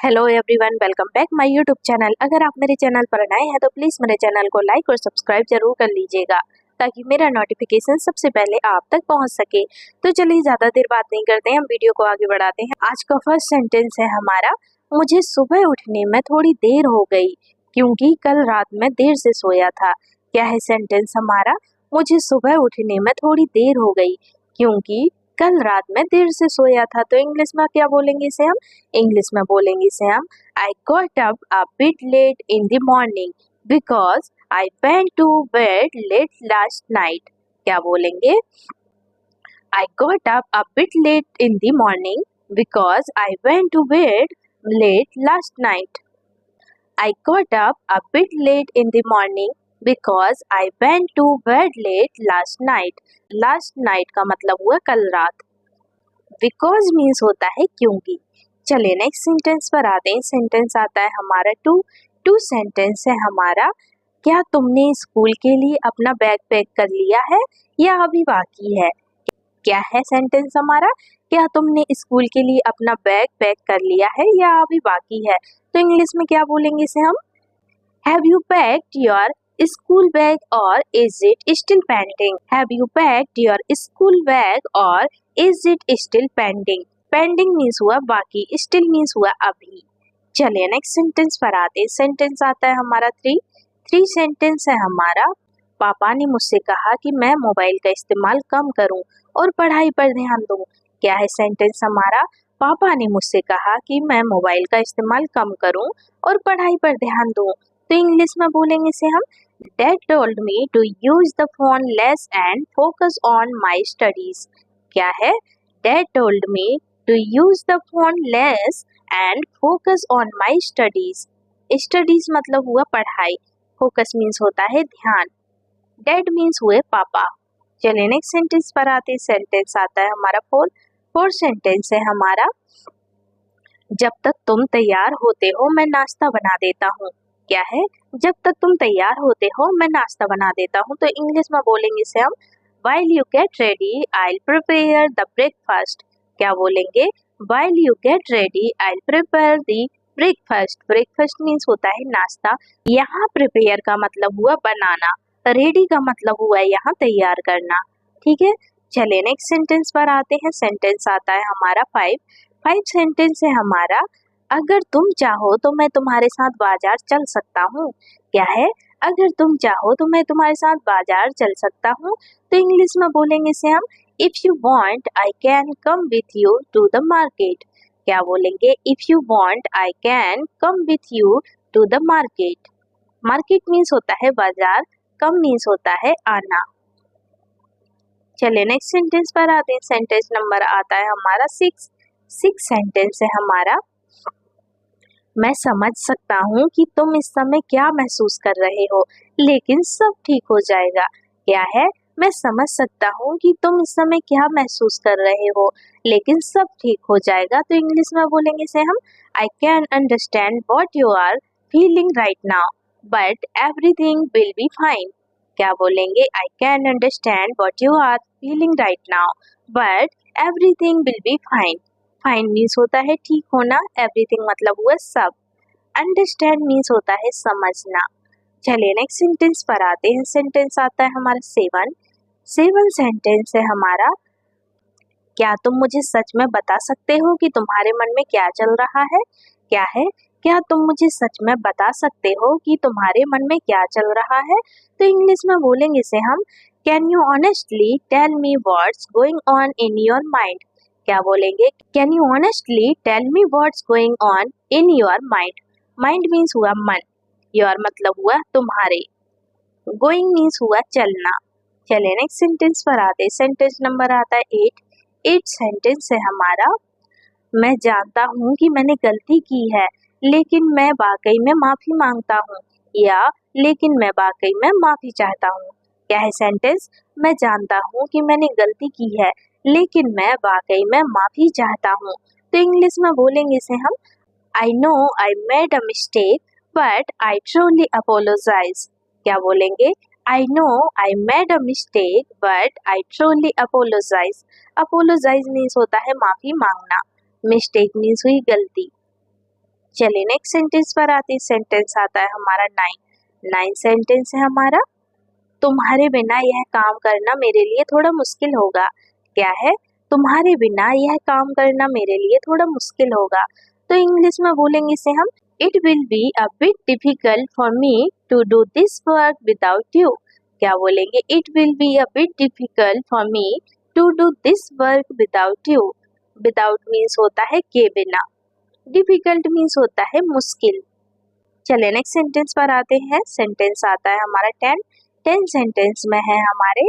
Hello everyone, welcome back my YouTube channel. अगर आप मेरे चैनल पर नए हैं तो प्लीज़ मेरे चैनल को लाइक और सब्सक्राइब जरूर कर लीजिएगा ताकि मेरा नोटिफिकेशन सबसे पहले आप तक पहुंच सके। तो चलिए ज़्यादा देर बात नहीं करते हैं, हम वीडियो को आगे बढ़ाते हैं। आज का फर्स्ट सेंटेंस है हमारा, मुझे सुबह उठने में थोड़ी देर हो गई क्योंकि कल रात में देर से सोया था। क्या है सेंटेंस हमारा? मुझे सुबह उठने में थोड़ी देर हो गई क्योंकि कल रात में देर से सोया था। तो इंग्लिश में क्या बोलेंगे इसे हम? इंग्लिश में बोलेंगे इसे हम, I got up a bit late in the morning because I went to bed late last night। क्या बोलेंगे? I got up a bit late in the morning because I went to bed late last night। I got up a bit late in the morning because I went to bed late last night। Last night का मतलब हुआ कल रात। Because means होता है क्योंकि। चलिए next sentence पर आते हैं। सेंटेंस आता है हमारा टू सेंटेंस है हमारा, क्या तुमने स्कूल के लिए अपना बैग पैक कर लिया है या अभी बाकी है? क्या है सेंटेंस हमारा? क्या तुमने स्कूल के लिए अपना बैग पैक कर लिया है या अभी बाकी है? तो इंग्लिश में क्या बोलेंगे इसे हम? Have you packed your school bag और is it still pending? Have you packed your school bag और is it still pending? Pending means हुआ बाकी, स्टिल मीन्स हुआ अभी। चलिए नेक्स्ट सेंटेंस पर आते हैं। सेंटेंस आता है हमारा थ्री सेंटेंस है हमारा, पापा ने मुझसे कहा कि मैं मोबाइल का इस्तेमाल कम करूं और पढ़ाई पर ध्यान दूं। क्या है सेंटेंस हमारा? पापा ने मुझसे कहा कि मैं मोबाइल का इस्तेमाल कम करूं और पढ़ाई पर ध्यान दूं। तो इंग्लिश में बोलेंगे इसे हम, Dad told me to use the phone less and focus on my studies। क्या है? Dad told me to use the phone less and focus on my studies। Studies मतलब हुआ पढ़ाई, focus means होता है ध्यान, Dad means हुए पापा। चलिए नेक्स्ट सेंटेंस पर आते हैं। सेंटेंस आता है हमारा फोर सेंटेंस है हमारा, जब तक तुम तैयार होते हो मैं नाश्ता बना देता हूँ। क्या है? जब तक तुम तैयार होते हो मैं नाश्ता बना देता हूँ। तो इंग्लिश में बोलेंगे इसे हम, While you get ready, I'll prepare the breakfast। क्या बोलेंगे? While you get ready, I'll prepare the breakfast। Breakfast means होता है नाश्ता। यहाँ prepare का मतलब हुआ बनाना, ready का मतलब हुआ यहाँ तैयार करना। ठीक है, चलिए नेक्स्ट सेंटेंस पर आते हैं। सेंटेंस आता है हमारा फाइव सेंटेंस है हमारा, अगर तुम चाहो तो मैं तुम्हारे साथ बाजार चल सकता हूँ। क्या है? अगर तुम चाहो तो मैं तुम्हारे साथ बाजार चल सकता हूँ। तो इंग्लिश में बोलेंगे इसे हम, if you want I can come with you to the market. क्या बोलेंगे? If you want I can come with you to the market. Market means होता है बाजार, कम मीन्स होता है आना। चलिए नेक्स्ट सेंटेंस पर आते हैं। सेंटेंस नंबर आता है हमारा सिक्स सेंटेंस है हमारा, मैं समझ सकता हूँ कि तुम इस समय क्या महसूस कर रहे हो लेकिन सब ठीक हो जाएगा। क्या है? मैं समझ सकता हूँ कि तुम इस समय क्या महसूस कर रहे हो लेकिन सब ठीक हो जाएगा। तो इंग्लिश में बोलेंगे इसे हम, I can understand what you are feeling right now but everything will be fine. क्या बोलेंगे? I can understand what you are feeling right now but everything will be fine. Fine means होता है ठीक होना, एवरीथिंग मतलब हुआ सब, understand means होता है समझना। चलिए नेक्स्ट सेंटेंस पर आते हैं। सेंटेंस आता है हमारा सेवन सेंटेंस है हमारा, क्या तुम मुझे सच में बता सकते हो कि तुम्हारे मन में क्या चल रहा है? क्या है? क्या तुम मुझे सच में बता सकते हो कि तुम्हारे मन में क्या चल रहा है? तो इंग्लिश में बोलेंगे इसे हम, can you honestly tell me what's going on in your mind. क्या बोलेंगे? Can you honestly tell me what's going on in your mind. Mind means हुआ मन, योर मतलब हुआ तुम्हारे, गोइंग मीन्स हुआ चलना। चलिए नेक्स्ट सेंटेंस पर आते हैं। सेंटेंस नंबर आता है एट सेंटेंस है हमारा, मैं जानता हूँ कि मैंने गलती की है लेकिन मैं वाकई में माफी मांगता हूँ, या लेकिन मैं वाकई में माफी चाहता हूँ। क्या है सेंटेंस? मैं जानता हूँ कि मैंने गलती की है लेकिन मैं वाकई में माफी चाहता हूँ। तो इंग्लिश में बोलेंगे इसे हम, I know I made a mistake but I truly apologize। क्या बोलेंगे? I know I made a mistake but I truly apologize। apologize means होता है माफी मांगना, mistake means हुई गलती। चलिए नेक्स्ट सेंटेंस पर आते हैं। सेंटेंस आता है हमारा 9 सेंटेंस है हमारा। तुम्हारे बिना यह काम करना मेरे लिए थोड़ा मुश्किल होगा। क्या है? तुम्हारे बिना यह काम करना मेरे लिए थोड़ा मुश्किल होगा। तो इंग्लिश में बोलेंगे इसे हम, it will be a bit difficult for me to do this work without you. क्या बोलेंगे? It will be a bit difficult for me to do this work without you. Without means होता है के बिना, डिफिकल्ट मीन्स होता है मुश्किल। चले नेक्स्ट सेंटेंस पर आते हैं। सेंटेंस आता है हमारा 10 सेंटेंस में है हमारे,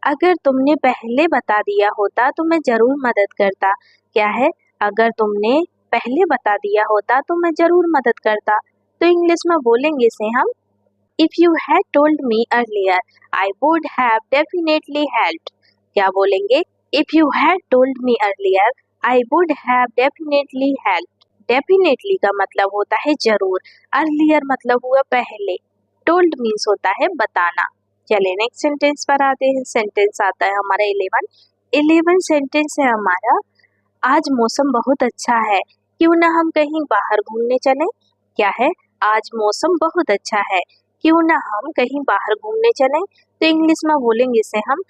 अगर तुमने पहले बता दिया होता तो मैं जरूर मदद करता। क्या है? अगर तुमने पहले बता दिया होता तो मैं जरूर मदद करता। तो इंग्लिश में बोलेंगे इसे हम, if you had told me earlier I would have definitely helped. क्या बोलेंगे? If you had told me earlier I would have definitely helped. Definitely का मतलब होता है जरूर, अर्लियर मतलब हुआ पहले, टोल्ड मीन्स होता है बताना। चले नेक्स्ट सेंटेंस पर आते हैं। सेंटेंस आता है हमारा 11 सेंटेंस है हमारा, आज मौसम बहुत अच्छा है, क्यों ना हम कहीं बाहर घूमने चलें। क्या है? आज मौसम बहुत अच्छा है, क्यों ना हम कहीं बाहर घूमने चलें। तो इंग्लिश में बोलेंगे इसे हम,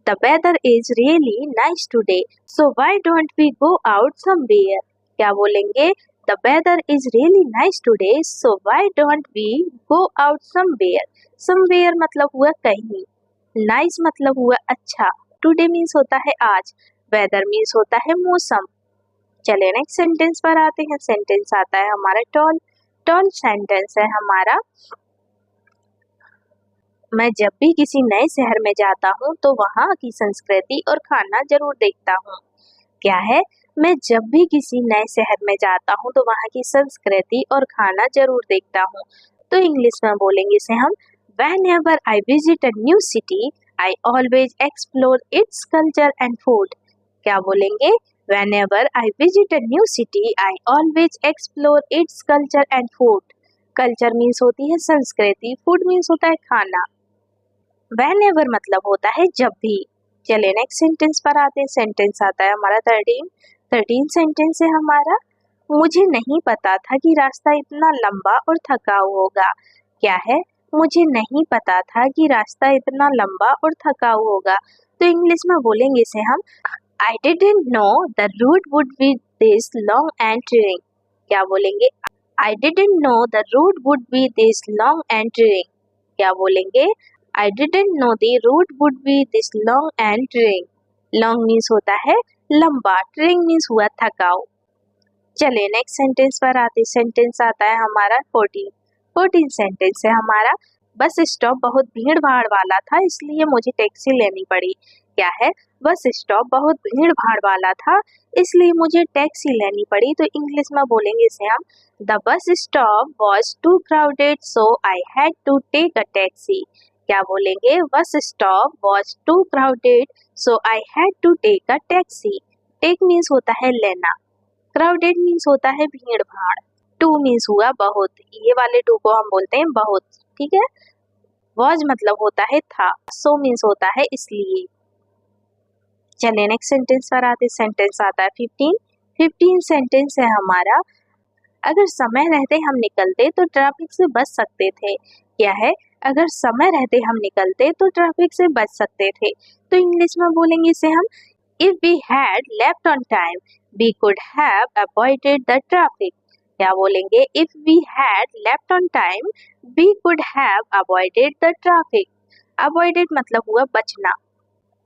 the weather is really nice today so why don't we go out somewhere. क्या बोलेंगे? The weather is really nice today so why don't we go out somewhere. Somewhere मतलब हुआ कहीं, नाइस मतलब हुआ अच्छा, टुडे मीन्स होता है आज, वेदर मीन्स होता है मौसम। चले नेक्स्ट सेंटेंस पर आते हैं। सेंटेंस आता है हमारा 12 सेंटेंस है हमारा, मैं जब भी किसी नए शहर में जाता हूँ तो वहाँ की संस्कृति और खाना जरूर देखता हूँ। क्या है? मैं जब भी किसी नए शहर में जाता हूँ तो वहाँ की संस्कृति और खाना जरूर देखता हूँ। तो इंग्लिश में बोलेंगे इसे हम, Whenever I visit a new city, I always explore its culture and food. क्या बोलेंगे? Whenever I visit a new city, I always explore its culture and food. Culture means होती है संस्कृति, food means होता है खाना। Whenever मतलब होता है जब भी। चले नेक्स्ट सेंटेंस पर आते हैं। सेंटेंस आता है हमारा 13 सेंटेंस है हमारा, मुझे नहीं पता था कि रास्ता इतना लंबा और थकाऊ होगा। क्या है? मुझे नहीं पता था कि रास्ता इतना लंबा और थकाऊ होगा। तो इंग्लिश में बोलेंगे इसे हम, I didn't know the route would be this long and tiring. क्या बोलेंगे? I didn't know the route would be this long and tiring. क्या बोलेंगे? I didn't know the route would be this long and tiring. Long means होता है लंबा, tiring means हुआ थकाऊ। चले नेक्स्ट सेंटेंस पर आते। सेंटेंस आता है हमारा 14 सेंटेंस है हमारा, बस स्टॉप बहुत भीड़ भाड़ वाला था इसलिए मुझे टैक्सी लेनी पड़ी। क्या है? बस स्टॉप बहुत भीड़ भाड़ वाला था इसलिए मुझे टैक्सी लेनी पड़ी। तो इंग्लिश में बोलेंगे इसे हम, the bus stop was too crowded so I had to take a taxi. क्या बोलेंगे? Bus stop was too crowded so I had to take a taxi. Take means होता है लेना, क्राउडेड मीन्स होता है भीड़ भाड़, टू मीन्स हुआ बहुत, ये वाले टू को हम बोलते हैं बहुत। ठीक है? वॉज मतलब होता है था, सो मीन्स होता है इसलिए। चलिए नेक्स्ट सेंटेंस पर आते। सेंटेंस आता है 15 सेंटेंस है हमारा, अगर समय रहते हम निकलते तो ट्रैफिक से बच सकते थे। क्या है? अगर समय रहते हम निकलते तो ट्रैफिक से बच सकते थे। तो इंग्लिश में बोलेंगे इसे हम, if we had left on time we could have avoided the traffic. क्या बोलेंगे? If we had left on time we could have avoided the traffic. Avoided मतलब हुआ बचना।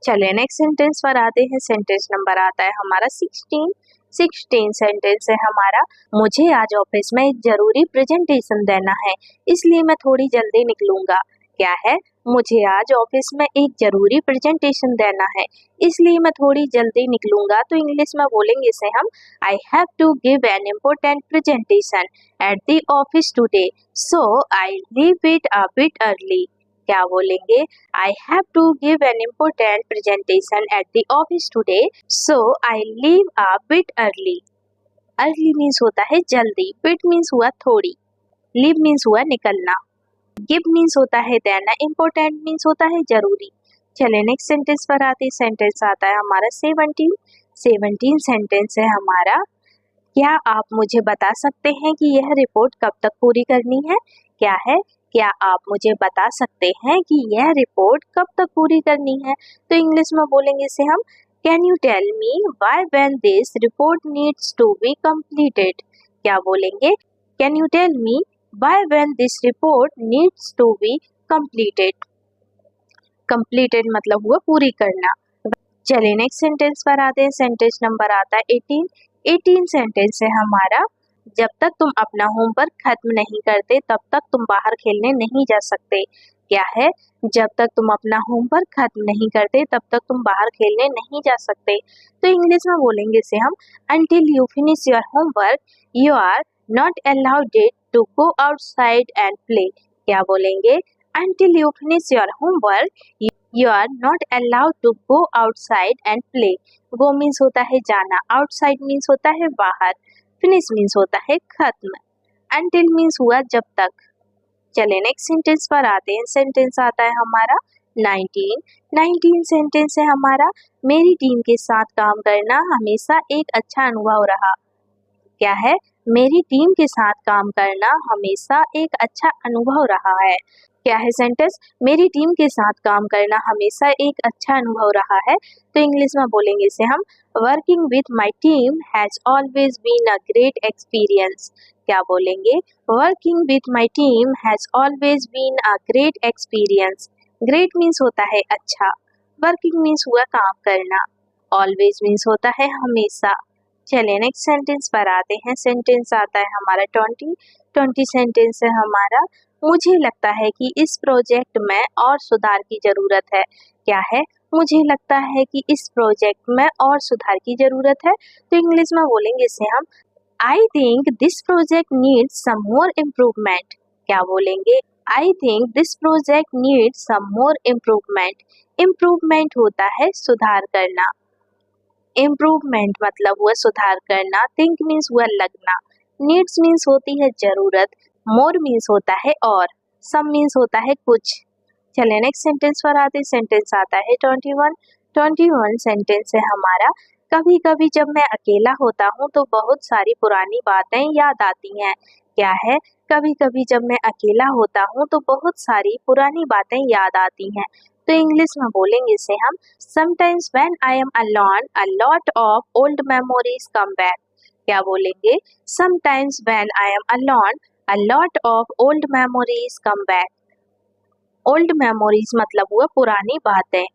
चलिए नेक्स्ट सेंटेंस पर आते हैं। सेंटेंस नंबर आता है हमारा 16 सेंटेंस है हमारा, मुझे आज ऑफिस में एक जरूरी प्रेजेंटेशन देना है इसलिए मैं थोड़ी जल्दी निकलूंगा। क्या है? मुझे आज ऑफिस में एक जरूरी प्रेजेंटेशन देना है इसलिए मैं थोड़ी जल्दी निकलूंगा। तो इंग्लिश में बोलेंगे इसे हम, I have to give an important presentation at the office today so I leave it a bit early. क्या बोलेंगे? I have to give an important presentation at the office today so I leave a bit early. Early means होता है जल्दी, bit means हुआ थोड़ी, leave means हुआ निकलना, give means होता है देना, इम्पोर्टेंट मीन्स होता है जरूरी। चले नेक्स्ट सेंटेंस पर आते। सेंटेंस आता है हमारा 17 सेंटेंस है हमारा, क्या आप मुझे बता सकते हैं कि यह रिपोर्ट कब तक पूरी करनी है? क्या है? क्या आप मुझे बता सकते हैं कि यह रिपोर्ट कब तक पूरी करनी है? तो इंग्लिश में बोलेंगे इसे हम can you tell me why when this report needs to be completed? क्या बोलेंगे? Can you tell me why when this report needs to be completed? Completed मतलब हुआ पूरी करना। चलिए नेक्स्ट सेंटेंस पर आते हैं। सेंटेंस नंबर आता है 18। 18 सेंटेंस है हमारा, जब तक तुम अपना होमवर्क खत्म नहीं करते तब तक तुम बाहर खेलने नहीं जा सकते। क्या है? जब तक तुम अपना होमवर्क खत्म नहीं करते तब तक तुम बाहर खेलने नहीं जा सकते। तो इंग्लिश में बोलेंगे इसे हम until you finish your homework you are not allowed to go outside and play। क्या बोलेंगे? until you finish your homework you are not allowed to go outside and play। go means होता है जाना, outside means होता है बाहर, finish means होता है खत्म, until means हुआ जब तक। चले नेक्स्ट सेंटेंस पर आते हैं। सेंटेंस आता है हमारा 19। 19 सेंटेंस है हमारा, मेरी टीम के साथ काम करना हमेशा एक अच्छा अनुभव रहा। क्या है? मेरी टीम के साथ काम करना हमेशा एक अच्छा अनुभव रहा है। क्या है सेंटेंस? मेरी टीम के साथ काम करना हमेशा एक अच्छा अनुभव रहा है। तो इंग्लिश में बोलेंगे इसे हम working with my team has always been a great experience. क्या बोलेंगे? Working with my team has always been a great experience. Great means होता है अच्छा, वर्किंग मीन्स हुआ काम करना, ऑलवेज मीन्स होता है हमेशा। चलिए नेक्स्ट सेंटेंस पर आते हैं। सेंटेंस आता है हमारा 20। 20 सेंटेंस है हमारा, मुझे लगता है कि इस प्रोजेक्ट में और सुधार की जरूरत है। क्या है? मुझे लगता है कि इस प्रोजेक्ट में और सुधार की जरूरत है। तो इंग्लिश में बोलेंगे इसे हम I think this project needs some more improvement. क्या बोलेंगे? I think this project needs some more improvement. Improvement होता है सुधार करना, इम्प्रूवमेंट मतलब हुआ सुधार करना, थिंक मीन्स हुआ लगना, नीड्स मीन्स होती है जरूरत, मोर मीन्स होता है और, सम मीन्स होता है कुछ। चलिए नेक्स्ट सेंटेंस पर आते हैं। सेंटेंस आता है 21। 21 सेंटेंस है हमारा, कभी कभी जब मैं अकेला होता हूँ तो बहुत सारी पुरानी बातें याद आती हैं। क्या है? कभी कभी जब मैं अकेला होता हूँ तो बहुत सारी पुरानी बातें याद आती हैं। तो इंग्लिश में बोलेंगे इसे हम sometimes when I am alone a lot of old memories come back. क्या बोलेंगे? Sometimes when I am alone a lot of old memories come back. Old memories मतलब हुआ पुरानी बातें,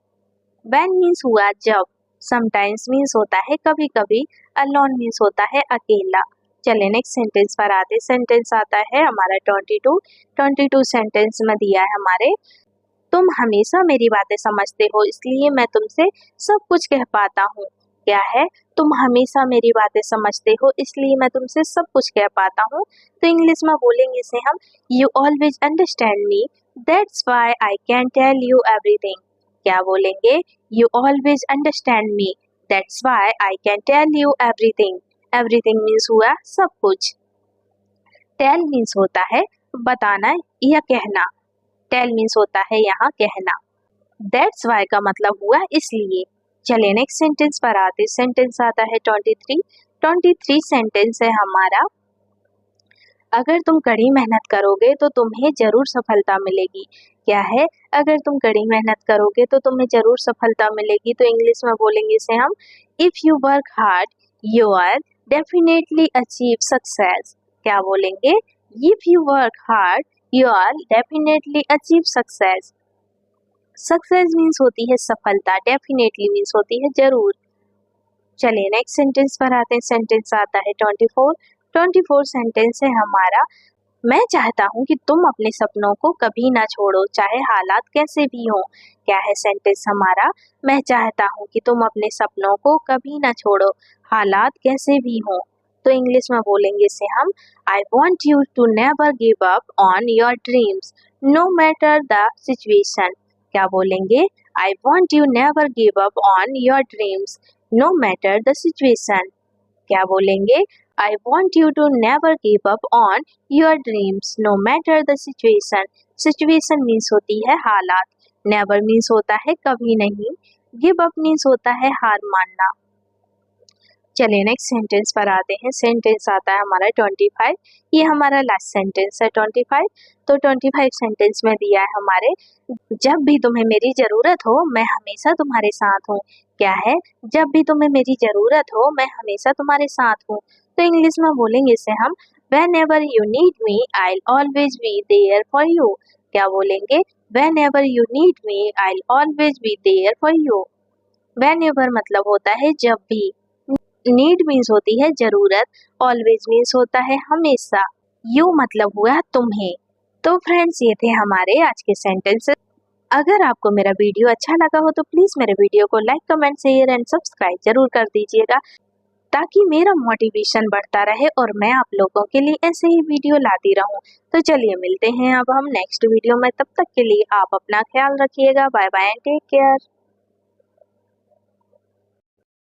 व्हेन मीन्स हुआ जब, समटाइम्स मीन्स होता है कभी कभी, अलोन मीन्स होता है अकेला। चले नेक्स्ट सेंटेंस पर आते। सेंटेंस आता है हमारा 22। 22 सेंटेंस में दिया है हमारे, तुम हमेशा मेरी बातें समझते हो इसलिए मैं तुमसे सब कुछ कह पाता हूँ। क्या है? तुम हमेशा मेरी बातें समझते हो इसलिए मैं तुमसे सब कुछ कह पाता हूँ। तो इंग्लिश में बोलेंगे इसे हम you always understand me that's why I can tell you everything. क्या बोलेंगे? You always understand me that's why I can tell you everything. Everything means हुआ सब कुछ, टेल मीन्स होता है बताना या कहना, टेल मीन्स होता है यहाँ कहना, दैट्स वाई का मतलब हुआ इसलिए। चलिए नेक्स्ट सेंटेंस पर आते। सेंटेंस आता है 23। 23 सेंटेंस है हमारा, अगर तुम कड़ी मेहनत करोगे तो तुम्हें जरूर सफलता मिलेगी। क्या है? अगर तुम कड़ी मेहनत करोगे तो तुम्हें जरूर सफलता मिलेगी। तो इंग्लिश में बोलेंगे इसे हम if you work hard you are definitely achieve success. क्या बोलेंगे? If you work hard you are definitely achieve success. Success means होती है सफलता, डेफिनेटली मीन्स होती है जरूर। चलिए नेक्स्ट सेंटेंस पर आते हैं। सेंटेंस आता है 24। 24 सेंटेंस है हमारा, मैं चाहता हूँ कि तुम अपने सपनों को कभी ना छोड़ो चाहे हालात कैसे भी हों। क्या है सेंटेंस हमारा? मैं चाहता हूँ कि तुम अपने सपनों को कभी ना छोड़ो हालात कैसे भी हों। तो इंग्लिश में बोलेंगे इसे हम I want you to never give up on your dreams no matter the situation. क्या बोलेंगे? I want you never give up on your dreams no matter the situation. क्या बोलेंगे? I want you to never give up on your dreams no matter the situation। Situation means होती है हालात, never means होता है कभी नहीं, give up means होता है हार मानना। चलिए नेक्स्ट सेंटेंस पर आते हैं। सेंटेंस आता है हमारा 25। ये हमारा लास्ट सेंटेंस है 25। तो 25 सेंटेंस में दिया है हमारे, जब भी तुम्हें मेरी जरूरत हो मैं हमेशा तुम्हारे साथ हूँ। क्या है? जब भी तुम्हें मेरी जरूरत हो मैं हमेशा तुम्हारे साथ हूँ। तो इंग्लिश में बोलेंगे इसे हम Whenever you need me, I'll always be there for you। क्या बोलेंगे? Whenever you need me, I'll always be there for you। Whenever मतलब होता है जब भी, नीड मीन्स होती है जरूरत, ऑलवेज मीन्स होता है हमेशा, यू मतलब हुआ तुम्हें। तो फ्रेंड्स ये थे हमारे आज के सेंटेंसेस। अगर आपको मेरा वीडियो अच्छा लगा हो तो प्लीज मेरे वीडियो को like, comment, share and subscribe जरूर कर दीजिएगा, ताकि मेरा मोटिवेशन बढ़ता रहे और मैं आप लोगों के लिए ऐसे ही वीडियो लाती रहूं। तो चलिए मिलते हैं अब हम नेक्स्ट वीडियो में, तब तक के लिए आप अपना ख्याल रखिएगा। Bye bye and take care.